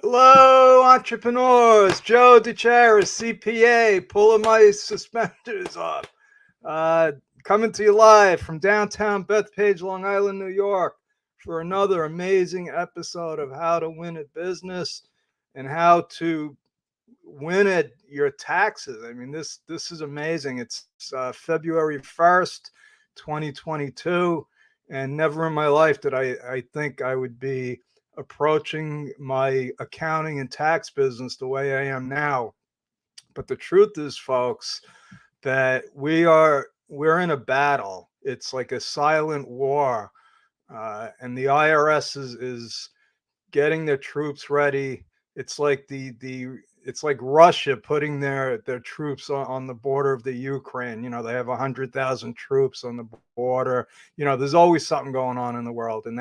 Hello, entrepreneurs. Joe DeCharis, CPA, pulling my suspenders off. Uh, Coming to you live from downtown Bethpage, Long Island, New York, for another amazing episode of How to Win at Business and how to win at your taxes. I mean, this is amazing. It's February 1st, 2022, and never in my life did I think I would be approaching my accounting and tax business the way I am now. But the truth is, folks, that we're in a battle. It's like a silent war, and the IRS is getting their troops ready. It's like it's like Russia putting their troops on the border of the Ukraine. You know, they have 100,000 troops on the border. You know, there's always something going on in the world, and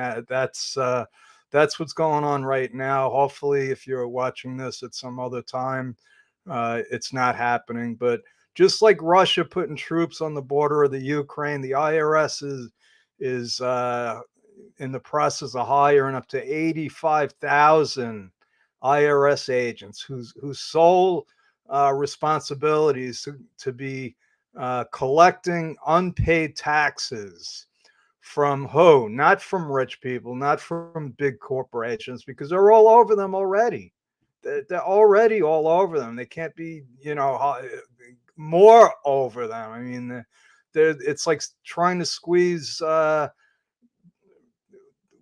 that's what's going on right now. Hopefully, if you're watching this at some other time, it's not happening. But just like Russia putting troops on the border of the Ukraine, the IRS is in the process of hiring up to 85,000 IRS agents whose sole responsibility is to be collecting unpaid taxes from who? Not from rich people, not from big corporations, because they're all over them already. They're already all over them. They can't be, more over them. I mean, it's like trying to squeeze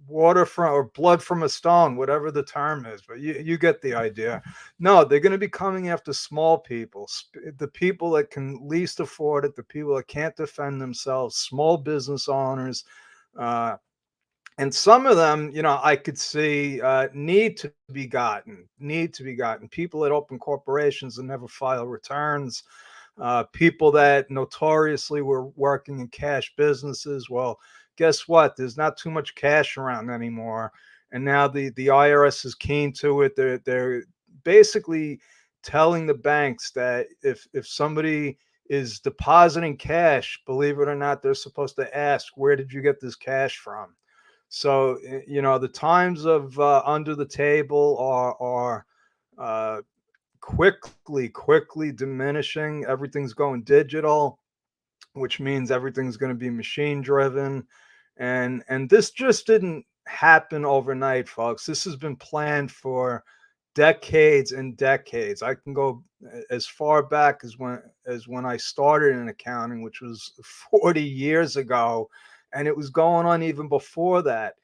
water from or blood from a stone, whatever the term is, but you get the idea. No, they're going to be coming after small people, the people that can least afford it, the people that can't defend themselves, small business owners. Uh, and some of them, I could see need to be gotten. People that open corporations and never file returns, people that notoriously were working in cash businesses. Well, guess what? There's not too much cash around anymore, and now the IRS is keen to it. They're basically telling the banks that if somebody is depositing cash, believe it or not, they're supposed to ask, where did you get this cash from? So, the times of under the table are quickly diminishing. Everything's going digital, which means everything's going to be machine driven. And this just didn't happen overnight, folks. This has been planned for decades and decades. I can go as far back as when I started in accounting, which was 40 years ago, and it was going on even before that.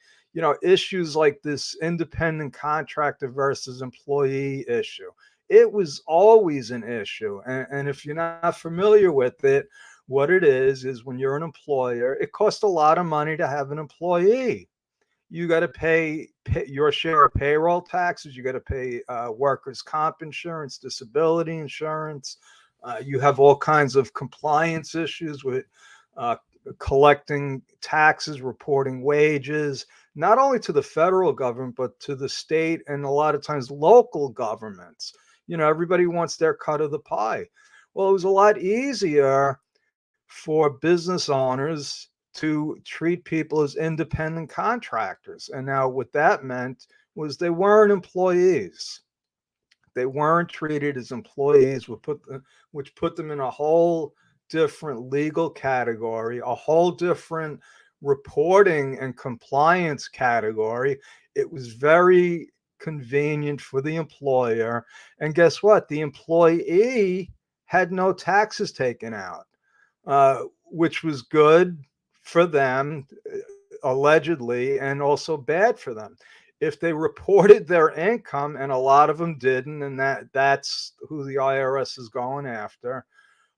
Issues like this independent contractor versus employee issue, it was always an issue. And if you're not familiar with it, what it is when you're an employer, it costs a lot of money to have an employee. You got to pay your share of payroll taxes. You got to pay workers' comp insurance, disability insurance. You have all kinds of compliance issues with uh, collecting taxes, reporting wages, not only to the federal government, but to the state and a lot of times local governments. Everybody wants their cut of the pie. Well, it was a lot easier for business owners to treat people as independent contractors. And now what that meant was they weren't employees. They weren't treated as employees, which put them in a whole different legal category, a whole different reporting and compliance category. It was very convenient for the employer. And guess what? The employee had no taxes taken out, which was good for them, allegedly, and also bad for them. If they reported their income, and a lot of them didn't, and that's who the IRS is going after,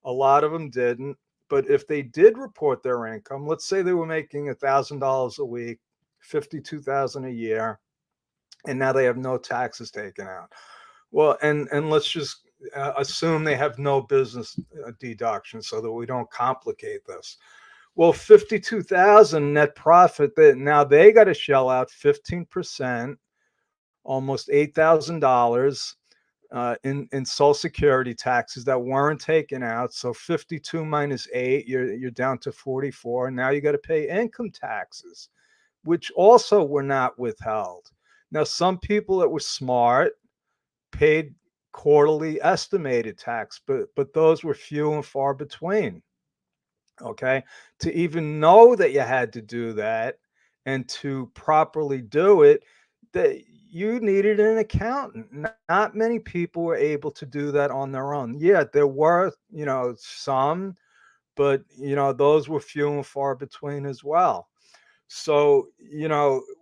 a lot of them didn't. But if they did report their income, let's say they were making $1,000 a week, 52,000 a year, and now they have no taxes taken out. Well, and let's just assume they have no business deduction so that we don't complicate this. Well, 52,000 net profit, that now they got to shell out 15%, almost $8,000 in Social Security taxes that weren't taken out. So 52 minus 8, you're down to 44. Now you got to pay income taxes, which also were not withheld. Now, some people that were smart paid quarterly estimated tax, but those were few and far between. Okay, to even know that you had to do that and to properly do it, that you needed an accountant. Not many people were able to do that on their own. Yeah, there were, some, but those were few and far between as well. So,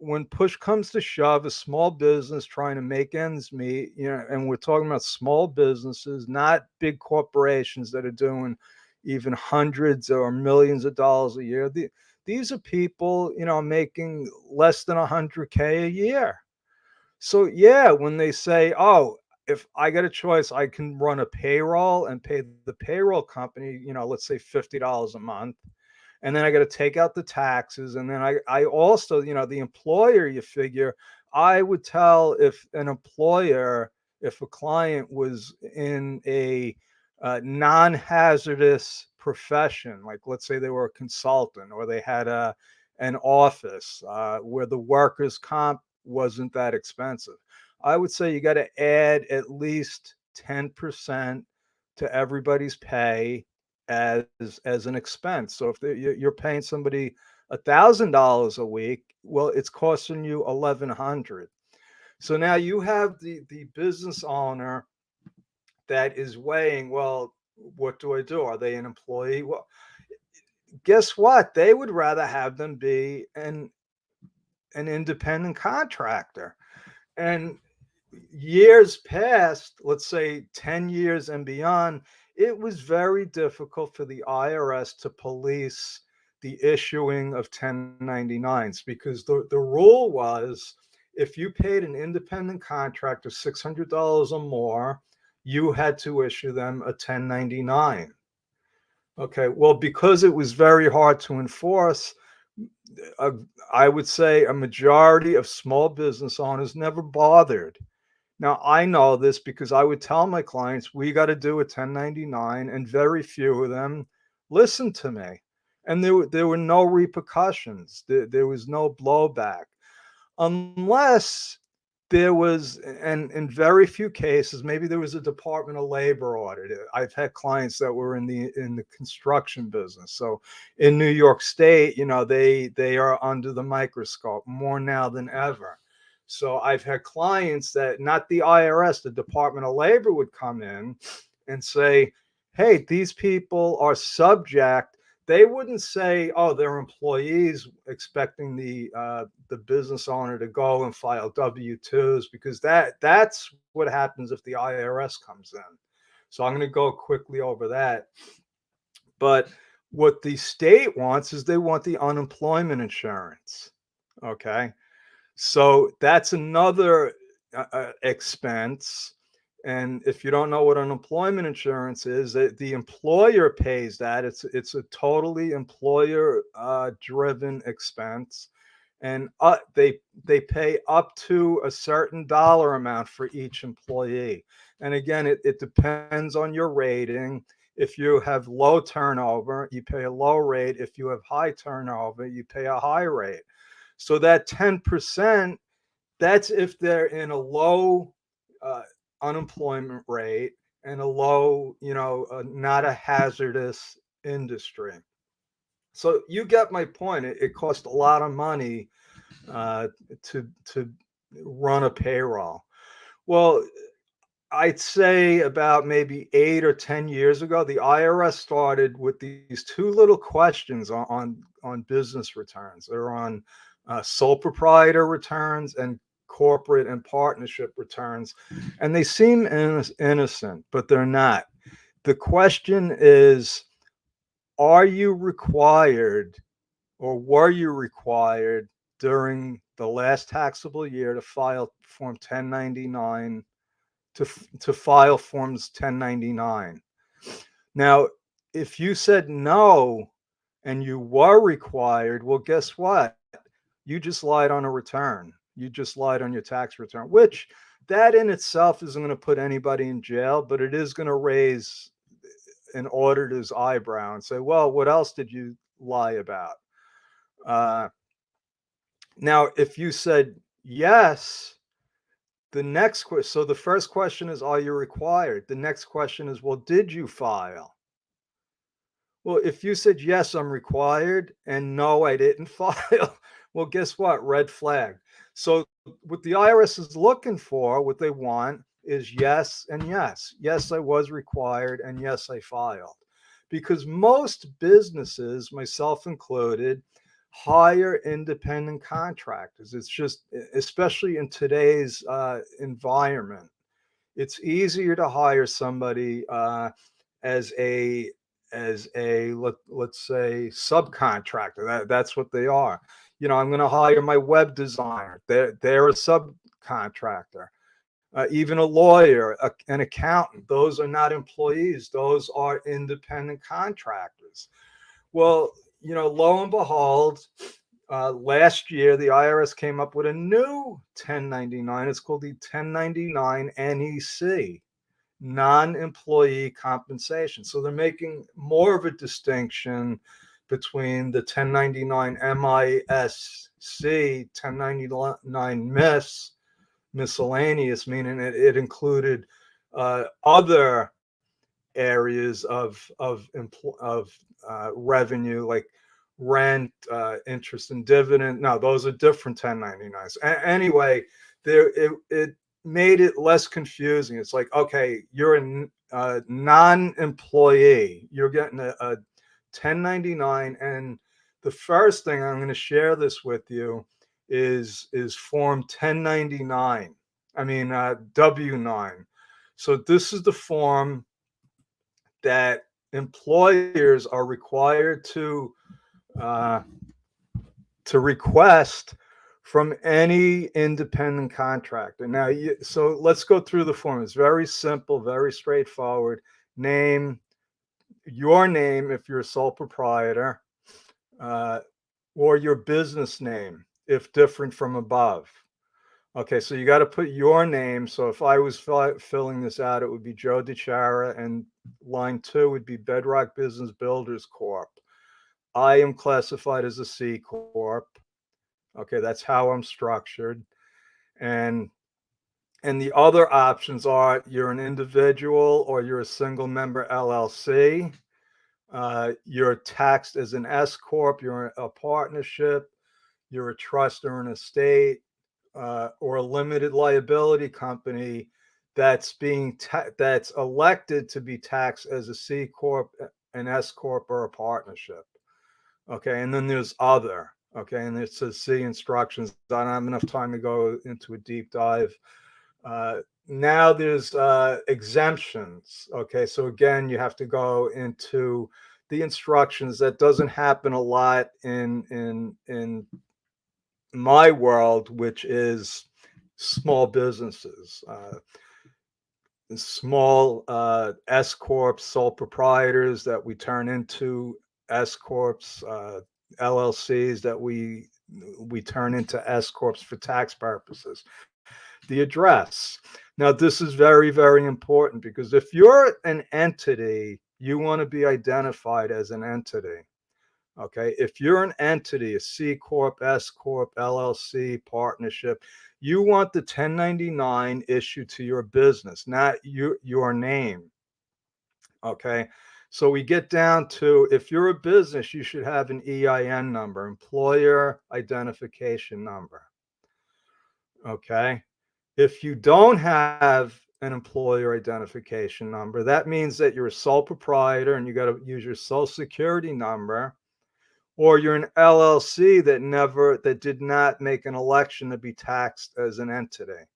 when push comes to shove, a small business trying to make ends meet, and we're talking about small businesses, not big corporations that are doing even hundreds or millions of dollars a year. These are people, making less than 100K a year. So, yeah, when they say, oh, if I get a choice, I can run a payroll and pay the payroll company, let's say $50 a month, and then I got to take out the taxes, and then I also, the employer, you figure, I would tell if an employer, if a client was in a non-hazardous profession, like let's say they were a consultant or they had an office where the workers comp wasn't that expensive, I would say you got to add at least 10% to everybody's pay as as an expense. So if you're paying somebody $1,000 a week, well, it's costing you 1,100. So now you have the business owner that is weighing, well, what do I do? Are they an employee? Well, guess what? They would rather have them be an independent contractor. And years past, let's say 10 years and beyond, it was very difficult for the IRS to police the issuing of 1099s because the rule was if you paid an independent contractor $600 or more, you had to issue them a 1099. Okay, well, because it was very hard to enforce, uh, I would say a majority of small business owners never bothered. Now, I know this because I would tell my clients, we got to do a 1099, and very few of them listened to me. And there were no repercussions, there was no blowback, unless there was, and in very few cases, maybe there was a Department of Labor audit. I've had clients that were in the construction business. So in New York State, they are under the microscope more now than ever. So I've had clients that not the IRS, the Department of Labor would come in and say, hey, these people are subject. They wouldn't say, oh, they're employees expecting the business owner to go and file W-2s, because that's what happens if the IRS comes in. So I'm going to go quickly over that. But what the state wants is they want the unemployment insurance. Okay. So that's another expense. And if you don't know what unemployment insurance is, the employer pays that. It's a totally employer driven expense, and they pay up to a certain dollar amount for each employee. And again, it depends on your rating. If you have low turnover, you pay a low rate. If you have high turnover, you pay a high rate. So that 10%, that's if they're in a low uh, unemployment rate and a low, not a hazardous industry. So you get my point. It costs a lot of money to run a payroll. Well, I'd say about maybe 8 or 10 years ago, the IRS started with these two little questions on business returns. They're on sole proprietor returns and corporate and partnership returns, and they seem innocent, but they're not. The question is, are you required, or were you required during the last taxable year to file Form 1099, to file Forms 1099? Now, if you said no and you were required, well, guess what? You just lied on a return. You just lied on your tax return, which that in itself isn't going to put anybody in jail, but it is going to raise an auditor's eyebrow and say, well, what else did you lie about? Uh, Now, if you said yes, The next question, so the first question is, are you required? The next question is, well, did you file? Well, if you said, yes, I'm required, and no, I didn't file, well, guess what? Red flag. So, what the IRS is looking for, what they want is yes and yes. Yes, I was required, and yes, I filed. Because most businesses, myself included, hire independent contractors. It's just, especially in today's environment, it's easier to hire somebody as a let's say subcontractor. That's what they are. I'm going to hire my web designer. They're a subcontractor. Even a lawyer, an accountant. Those are not employees. Those are independent contractors. Well, lo and behold, last year the IRS came up with a new 1099. It's called the 1099 NEC, non-employee compensation. So they're making more of a distinction between the 1099 MISC, 1099 miscellaneous, meaning it included other areas of revenue, like rent, interest and dividend. No, those are different 1099s. Anyway, it made it less confusing. It's like, okay, you're a non-employee, you're getting a 1099, and the first thing I'm going to share this with you is form 1099. I mean W9. So this is the form that employers are required uh, to request from any independent contractor. Now, so let's go through the form. It's very simple, very straightforward. Your name if you're a sole proprietor, or your business name if different from above. Okay, so you got to put your name. So if I was filling this out, it would be Joe DeChara, and line 2 would be Bedrock Business Builders Corp. I am classified as a C Corp. Okay, that's how I'm structured. And the other options are you're an individual or you're a single member LLC. You're taxed as an S Corp, you're a partnership, you're a trust or an estate, or a limited liability company that's that's elected to be taxed as a C Corp, an S Corp, or a partnership. Okay, and then there's other. Okay, and it says see instructions. I don't have enough time to go into a deep dive. Now there's exemptions. Okay, so again, you have to go into the instructions. That doesn't happen a lot in my world, which is small businesses, small S corps, sole proprietors that we turn into S corps, LLCs that we turn into S corps for tax purposes. The address. Now, this is very, very important, because if you're an entity, you want to be identified as an entity. Okay, if you're an entity, a C Corp, S Corp, LLC, partnership, you want the 1099 issued to your business, not your name. Okay, so we get down to, if you're a business, you should have an EIN number, employer identification number. Okay, if you don't have an employer identification number, that means that you're a sole proprietor and you got to use your social security number, or you're an LLC that did not make an election to be taxed as an entity.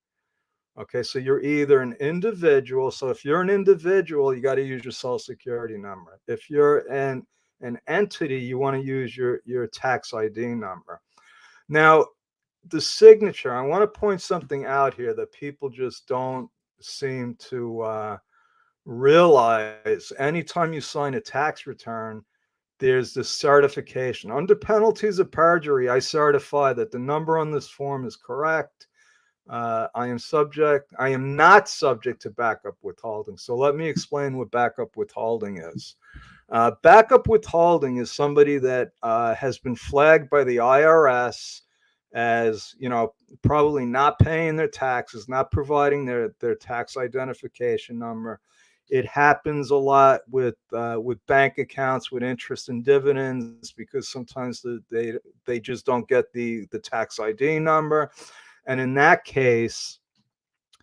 Okay, so you're either an individual. So if you're an individual, you got to use your social security number. If you're an entity, you want to use your tax ID number. Now, the signature, I want to point something out here that people just don't seem to realize. Anytime you sign a tax return, there's this certification. Under penalties of perjury, I certify that the number on this form is correct. I am not subject to backup withholding. So let me explain what backup withholding is. Backup withholding is somebody that has been flagged by the IRS as, probably not paying their taxes, not providing their tax identification number. It happens a lot with bank accounts with interest and dividends, because sometimes they just don't get the tax ID number, and in that case,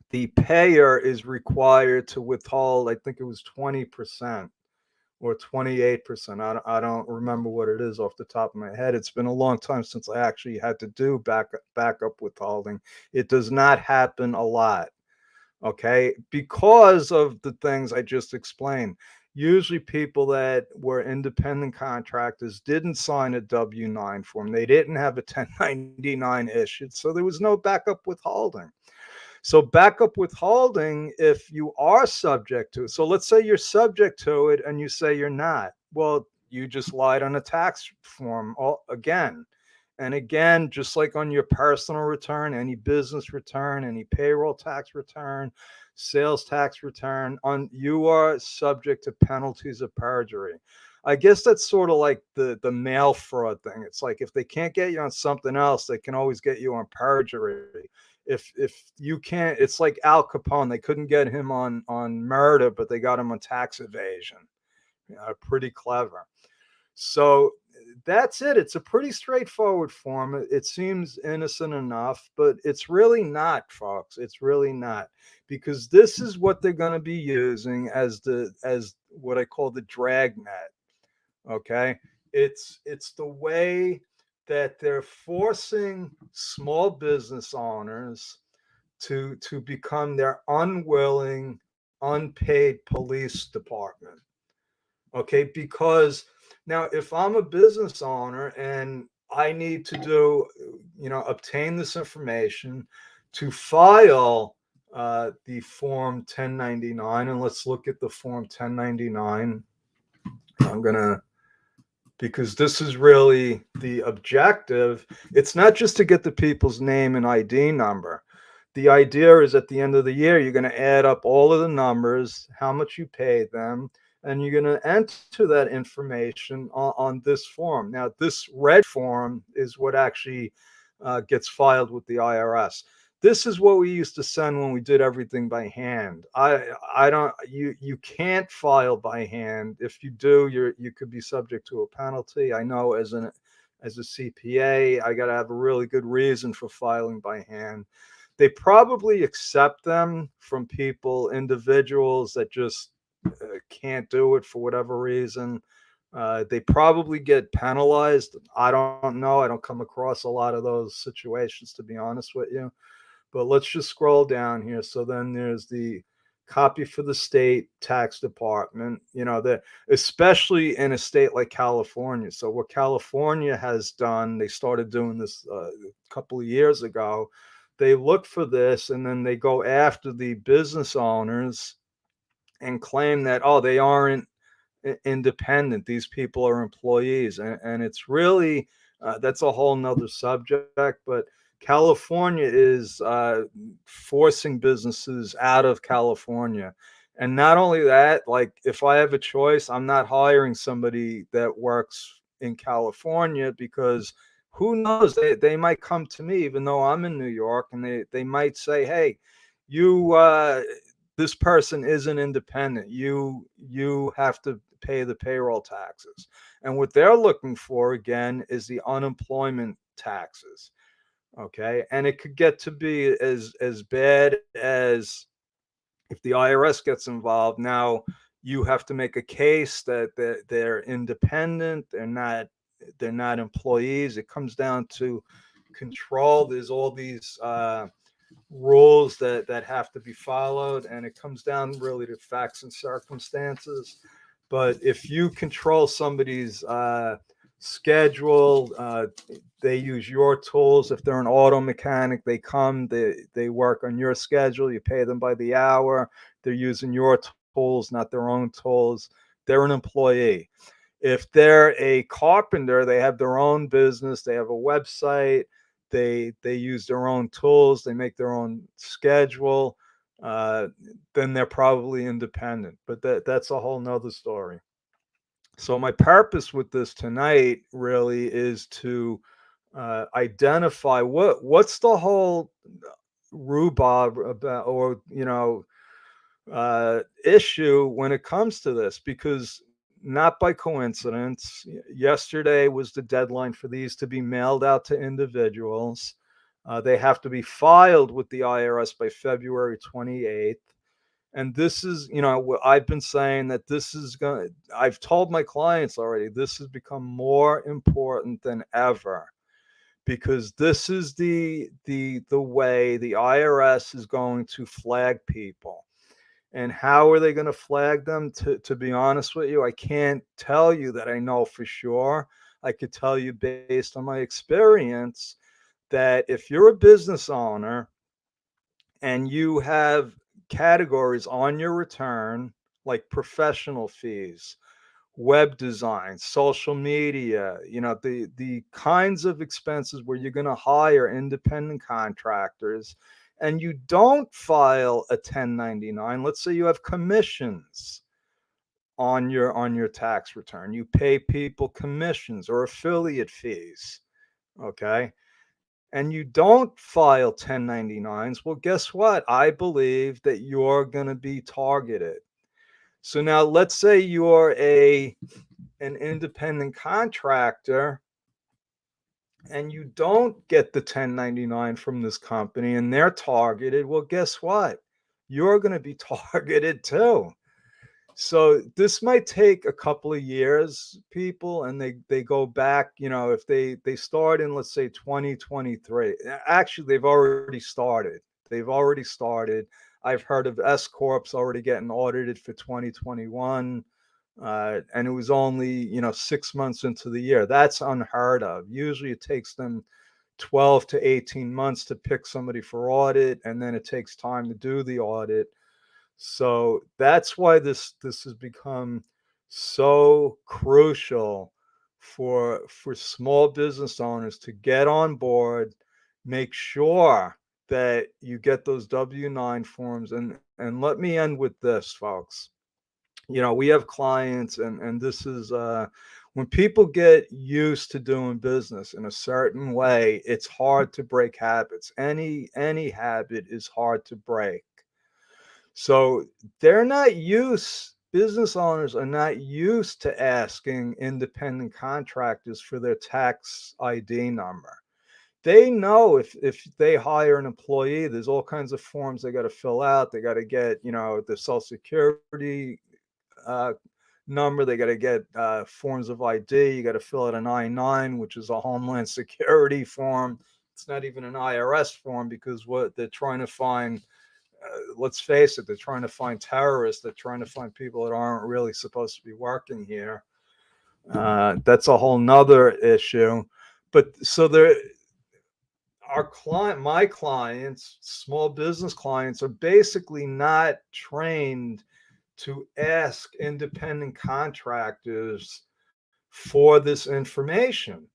the payer is required to withhold, I think it was 20% or 28%. I don't remember what it is off the top of my head. It's been a long time since I actually had to do backup withholding. It does not happen a lot, okay? Because of the things I just explained. Usually people that were independent contractors didn't sign a W9 form. They didn't have a 1099 issued, so there was no backup withholding. So backup withholding, if you are subject to it, so let's say you're subject to it and you say you're not. Well, you just lied on a tax form again. And again, just like on your personal return, any business return, any payroll tax return, sales tax return, you are subject to penalties of perjury. I guess that's sort of like the mail fraud thing. It's like if they can't get you on something else, they can always get you on perjury. If you can't, it's like Al Capone. They couldn't get him on murder, but they got him on tax evasion. Pretty clever. So that's it. It's a pretty straightforward form. It seems innocent enough, but it's really not, folks. It's really not, because this is what they're going to be using as what I call the dragnet. Okay, it's the way that they're forcing small business owners to become their unwilling, unpaid police department. Okay, because now if I'm a business owner and I need to obtain this information to file the form 1099, and let's look at the form 1099. I'm gonna because this is really the objective. It's not just to get the people's name and ID number. The idea is at the end of the year, you're going to add up all of the numbers, how much you paid them, and you're going to enter that information on this form. Now, this red form is what actually gets filed with the IRS. This is what we used to send when we did everything by hand. I don't you can't file by hand. If you do, you could be subject to a penalty. I know as a CPA, I got to have a really good reason for filing by hand. They probably accept them from individuals that just can't do it for whatever reason. They probably get penalized. I don't know. I don't come across a lot of those situations, to be honest with you. But let's just scroll down here. So then there's the copy for the state tax department, especially in a state like California. So what California has done, they started doing this a couple of years ago. They look for this and then they go after the business owners and claim that, oh, they aren't independent. These people are employees. And it's really, that's a whole nother subject. But California is forcing businesses out of California. And not only that, like if I have a choice, I'm not hiring somebody that works in California, because who knows, they might come to me even though I'm in New York, and they might say, hey, you this person isn't independent. You have to pay the payroll taxes. And what they're looking for again is the unemployment taxes. Okay, and it could get to be as bad as if the IRS gets involved. Now you have to make a case that they're independent, they're not employees. It comes down to control. There's all these rules that have to be followed, and it comes down really to facts and circumstances. But if you control somebody's schedule, they use your tools. If they're an auto mechanic, they come, they work on your schedule, you pay them by the hour, they're using your tools, not their own tools. They're an employee. If they're a carpenter, they have their own business, they have a website, they use their own tools, they make their own schedule, then they're probably independent. But that's a whole nother story. So my purpose with this tonight really is to identify what's the whole rhubarb about, or issue when it comes to this, because not by coincidence, yesterday was the deadline for these to be mailed out to individuals. They have to be filed with the IRS by February 28th. And this is, what I've been saying, that this is going to, I've told my clients already, this has become more important than ever, because this is the way the IRS is going to flag people. And how are they going to flag them? To be honest with you, I can't tell you that I know for sure. I could tell you based on my experience that if you're a business owner and you have categories on your return like professional fees, web design, social media, the kinds of expenses where you're going to hire independent contractors, and you don't file a 1099. Let's say you have commissions on your tax return. You pay people commissions or affiliate fees, okay? And you don't file 1099s. Well, guess what? I believe that you're going to be targeted. So now let's say you're an independent contractor and you don't get the 1099 from this company and they're targeted. Well, guess what? You're going to be targeted too. So this might take a couple of years, people, and they go back, if they start in, let's say, 2023. Actually, they've already started. I've heard of S corps already getting audited for 2021. And it was only 6 months into the year. That's unheard of. Usually it takes them 12 to 18 months to pick somebody for audit, and then it takes time to do the audit. So that's why this has become so crucial for small business owners to get on board. Make sure that you get those W9 forms. And let me end with this, folks. We have clients, and this is when people get used to doing business in a certain way, it's hard to break habits. Any habit is hard to break. So they're not used, business owners are not used to asking independent contractors for their tax ID number. They know if they hire an employee, there's all kinds of forms they got to fill out. They got to get, the Social Security uh, number. They got to get forms of ID. You got to fill out an I-9, which is a Homeland Security form. It's not even an IRS form, because what they're trying to find, let's face it, they're trying to find terrorists. They're trying to find people that aren't really supposed to be working here. That's a whole nother issue. But so my clients, small business clients, are basically not trained to ask independent contractors for this information.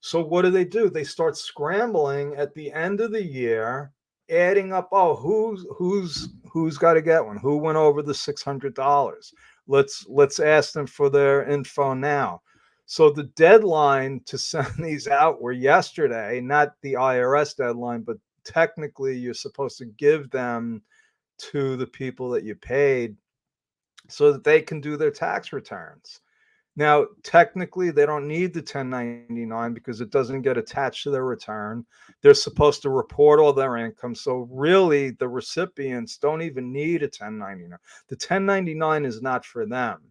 So what do? They start scrambling at the end of the year, adding up, oh, who's got to get one? Who went over the $600? Let's ask them for their info now. So the deadline to send these out were yesterday, not the IRS deadline, but technically you're supposed to give them to the people that you paid so that they can do their tax returns. Now, technically, they don't need the 1099 because it doesn't get attached to their return. They're supposed to report all their income. So really, the recipients don't even need a 1099. The 1099 is not for them.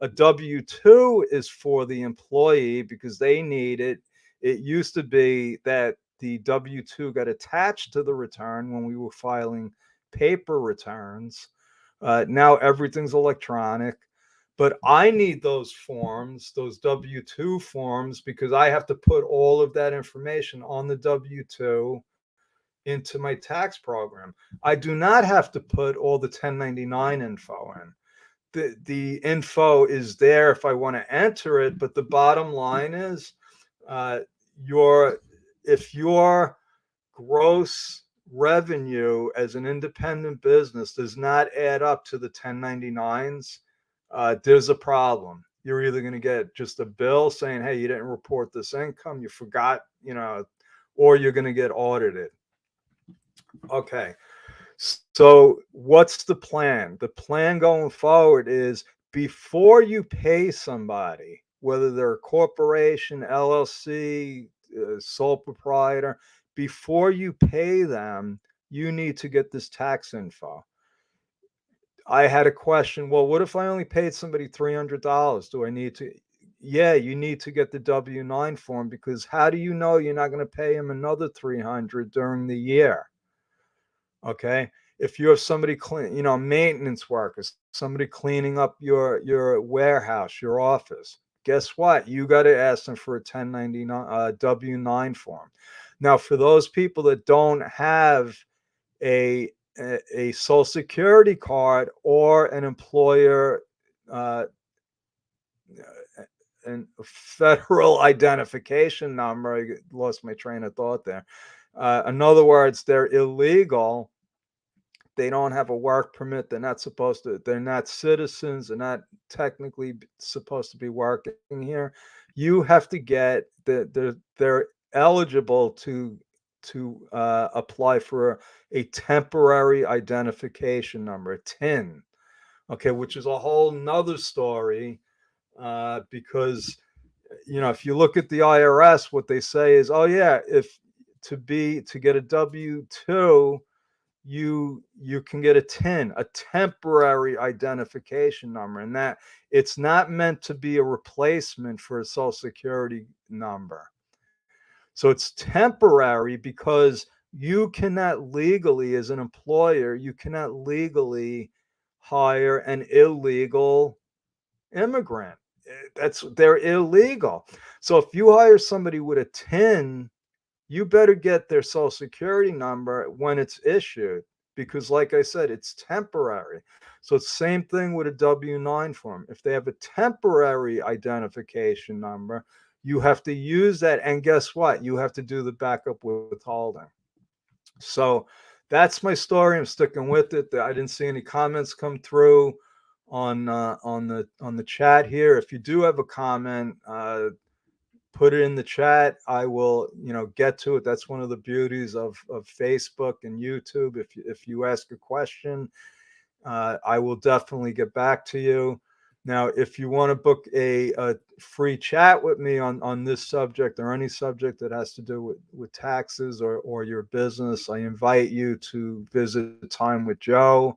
A W-2 is for the employee because they need it. It used to be that the W-2 got attached to the return when we were filing paper returns. Now everything's electronic. But I need those forms, those W-2 forms, because I have to put all of that information on the W-2 into my tax program. I do not have to put all the 1099 info in. The info is there if I want to enter it, but the bottom line is, uh, if your gross revenue as an independent business does not add up to the 1099s, there's a problem. You're either going to get just a bill saying, hey, you didn't report this income, you forgot, or you're going to get audited. Okay. So what's the plan? The plan going forward is before you pay somebody, whether they're a corporation, LLC, sole proprietor, before you pay them, you need to get this tax info. I had a question. Well, what if I only paid somebody $300? Do I need to? Yeah, you need to get the W9 form, because how do you know you're not going to pay him another 300 during the year? Okay. If you have somebody maintenance workers, somebody cleaning up your warehouse, your office, guess what? You got to ask them for a 1099 W9 form. Now, for those people that don't have a a social security card or an employer uh, and federal identification number, I lost my train of thought there. In other words, they're illegal. They don't have a work permit. They're not citizens. They're not technically supposed to be working here. You have to get they're eligible to apply for a temporary identification number, a TIN. Okay, which is a whole nother story, because if you look at the IRS, what they say is, oh yeah, if to get a W-2, you can get a TIN, a temporary identification number, and that it's not meant to be a replacement for a social security number. So it's temporary because you cannot legally, as an employer, you cannot legally hire an illegal immigrant. They're illegal. So if you hire somebody with a TIN, you better get their social security number when it's issued, because like I said, it's temporary. So it's same thing with a W9 form. If they have a temporary identification number, you have to use that, and guess what? You have to do the backup withholding. So that's my story. I'm sticking with it. I didn't see any comments come through on the chat here. If you do have a comment, put it in the chat. I will, get to it. That's one of the beauties of Facebook and YouTube. If you ask a question, I will definitely get back to you. Now, if you want to book a free chat with me on this subject or any subject that has to do with taxes or your business, I invite you to visit Time with Joe.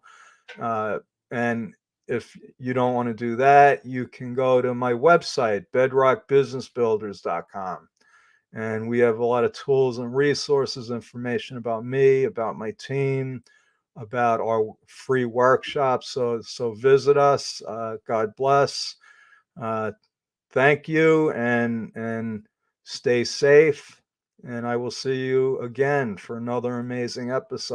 And if you don't want to do that, you can go to my website, bedrockbusinessbuilders.com. And we have a lot of tools and resources, information about me, about my team, about our free workshops. So visit us. God bless. Uh, thank you, and stay safe. And I will see you again for another amazing episode.